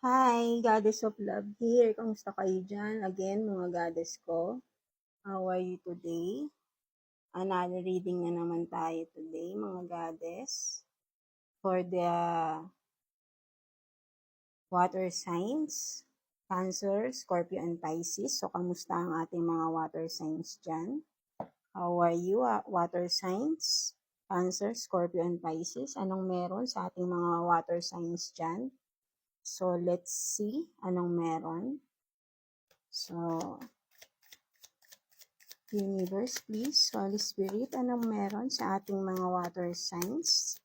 Hi, Goddess of Love here. Kamusta kayo dyan? Again, mga goddess ko. How are you today? Another reading na naman tayo today, mga goddess. For the water signs, Cancer, Scorpio, and Pisces. So, kamusta ang ating mga water signs dyan? How are you, water signs? Cancer, Scorpio, and Pisces. Anong meron sa ating mga water signs dyan? So, let's see anong meron. So, Universe, please, Holy Spirit, anong meron sa ating mga water signs?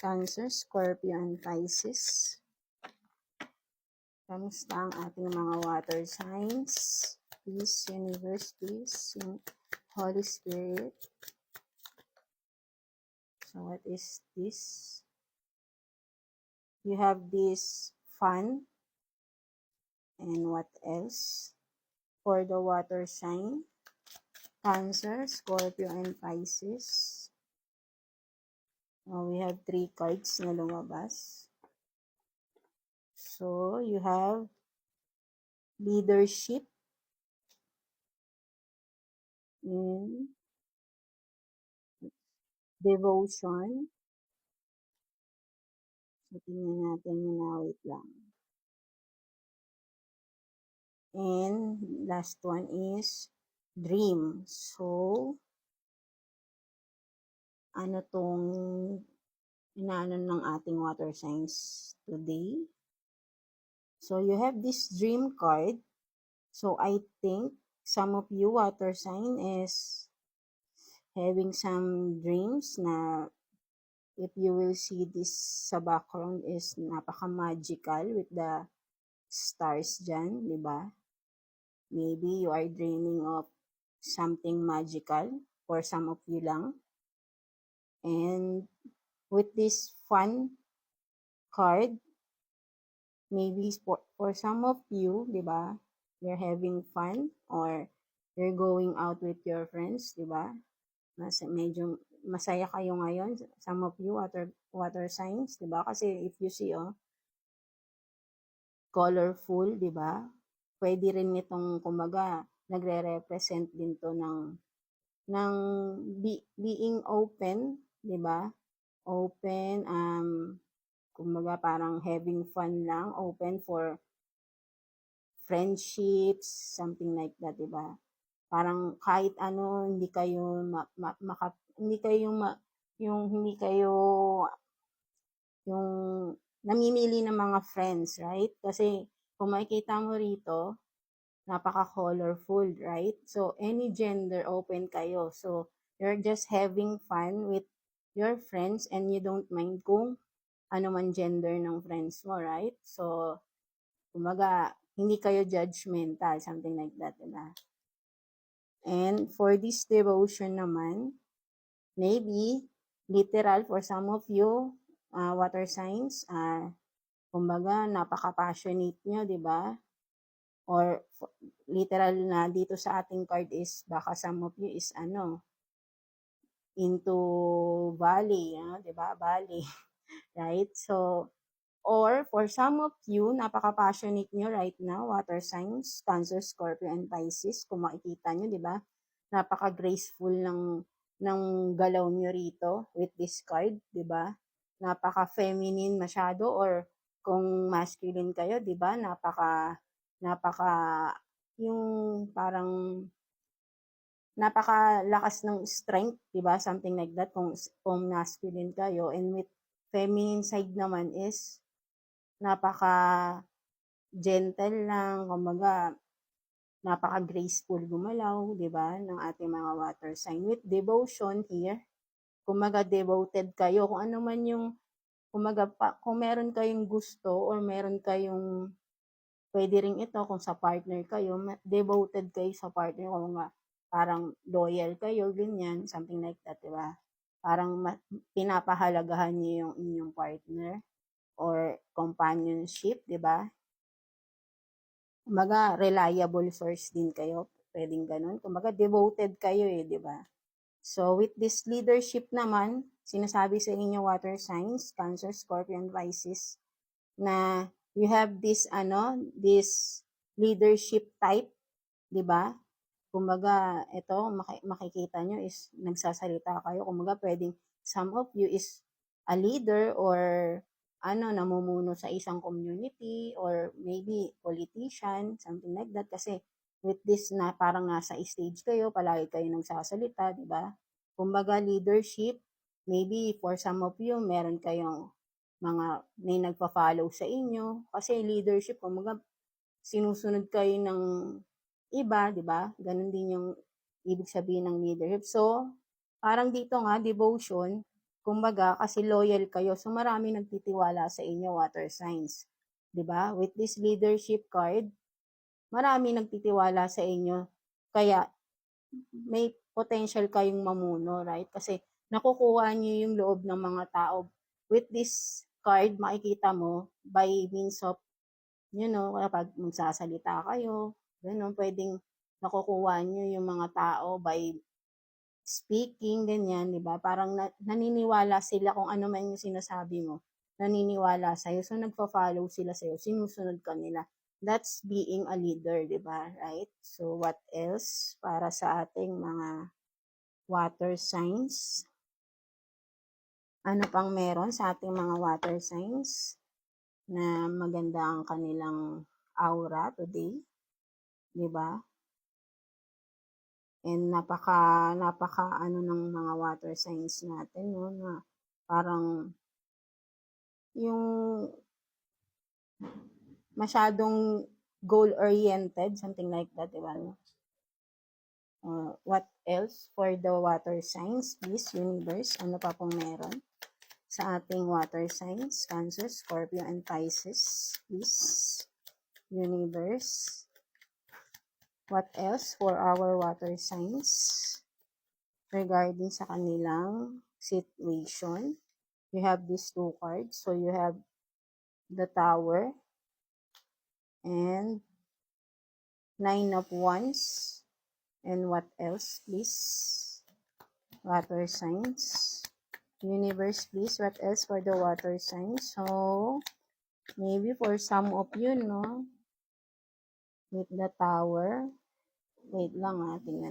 Cancer, Scorpio, and Pisces. Kamusta ang ating mga water signs? Please, Universe, please, Holy Spirit. So, what is this? You have this fun. And what else? For the water sign, Cancer, Scorpio, and Pisces. We have 3 cards na lumabas. So, you have leadership in devotion. So, tingnan natin yun na, wait lang. And last one is dream. So, ano tong inaano ng ating water signs today? So, you have this dream card. So, I think some of you water sign is having some dreams na if you will see this sa background is napaka-magical with the stars dyan, di ba? Maybe you are dreaming of something magical for some of you lang. And with this fun card, maybe for some of you, di ba? You're having fun or you're going out with your friends, di ba? Medyo masaya kayo ngayon. Some of you water signs, 'di ba? Kasi if you see colorful, 'di ba? Pwede rin itong kumbaga nagre-represent din 'to ng being open, 'di ba? Open kumbaga parang having fun lang, open for friendships, something like that, 'di ba? Parang kahit ano hindi kayo hindi kayo yung namimili ng mga friends, right? Kasi kung makikita mo rito, napaka-colorful, right? So, any gender, open kayo. So, you're just having fun with your friends and you don't mind kung ano man gender ng friends mo, right? So, kumaga, hindi kayo judgmental, something like that, diba? And for this devotion naman, maybe literal for some of you, water signs, kumbaga, napaka-passionate nyo, di ba? Or literal na dito sa ating card is baka some of you is into valley, di ba? Valley, right? So, or for some of you, napaka-passionate nyo right now, water signs, Cancer, Scorpio, and Pisces, kung makikita nyo, di ba? Napaka-graceful ng galaw nyo rito with this card, di ba? Napaka-feminine masyado or kung masculine kayo, di ba? Napaka yung parang napakalakas ng strength, di ba? Something like that kung masculine kayo, and with feminine side naman is napaka gentle lang, kumbaga napaka-graceful gumalaw, di ba, ng ating mga water sign. With devotion here, kumbaga devoted kayo, kung ano man yung, kumbaga kung meron kayong gusto or meron kayong, pwede rin ito kung sa partner kayo, devoted kayo sa partner, kung parang loyal kayo, ganyan, something like that, di ba? Parang pinapahalagahan niyo yung inyong partner or companionship, di ba? Kumbaga, reliable source din kayo. Pwedeng ganun. Kumbaga, devoted kayo di ba? So, with this leadership naman, sinasabi sa inyo water signs, Cancer, Scorpio, and Pisces, na you have this, this leadership type, di ba? Kumbaga, ito, makikita nyo is nagsasalita kayo. Kumbaga, pwedeng some of you is a leader or namumuno sa isang community or maybe politician, something like that. Kasi with this na parang nasa stage kayo, palagi kayo nagsasalita, di ba? Kumbaga, leadership, maybe for some of you, meron kayong may nagpa-follow sa inyo. Kasi leadership, kumbaga, sinusunod kayo ng iba, di ba? Ganun din yung ibig sabihin ng leadership. So, parang dito nga, devotion, kumbaga, kasi loyal kayo. So, marami nagtitiwala sa inyo, water signs. Di ba? With this leadership card, marami nagtitiwala sa inyo. Kaya, may potential kayong mamuno, right? Kasi, nakukuha niyo yung loob ng mga tao. With this card, makikita mo, by means of, kapag magsasalita kayo, gano'n, pwedeng nakukuha nyo yung mga tao by speaking, ganyan, di ba? Parang naniniwala sila kung ano man yung sinasabi mo. Naniniwala sa'yo. So, nagpa-follow sila sa'yo. Sinusunod ka nila. That's being a leader, di ba? Right? So, what else para sa ating mga water signs? Ano pang meron sa ating mga water signs na maganda ang kanilang aura today? Di ba? And napaka ng mga water signs natin, no, na parang yung masyadong goal-oriented, something like that, di ba? What else for the water signs, please, universe? Ano pa pong meron sa ating water signs? Cancer, Scorpio, and Pisces, please, universe. What else for our water signs regarding sa kanilang situation? You have these two cards. So, you have the Tower and Nine of Wands. And what else, please? Water signs. Universe, please. What else for the water signs? So, maybe for some of you, no? With the Tower. Wait lang, tingnan.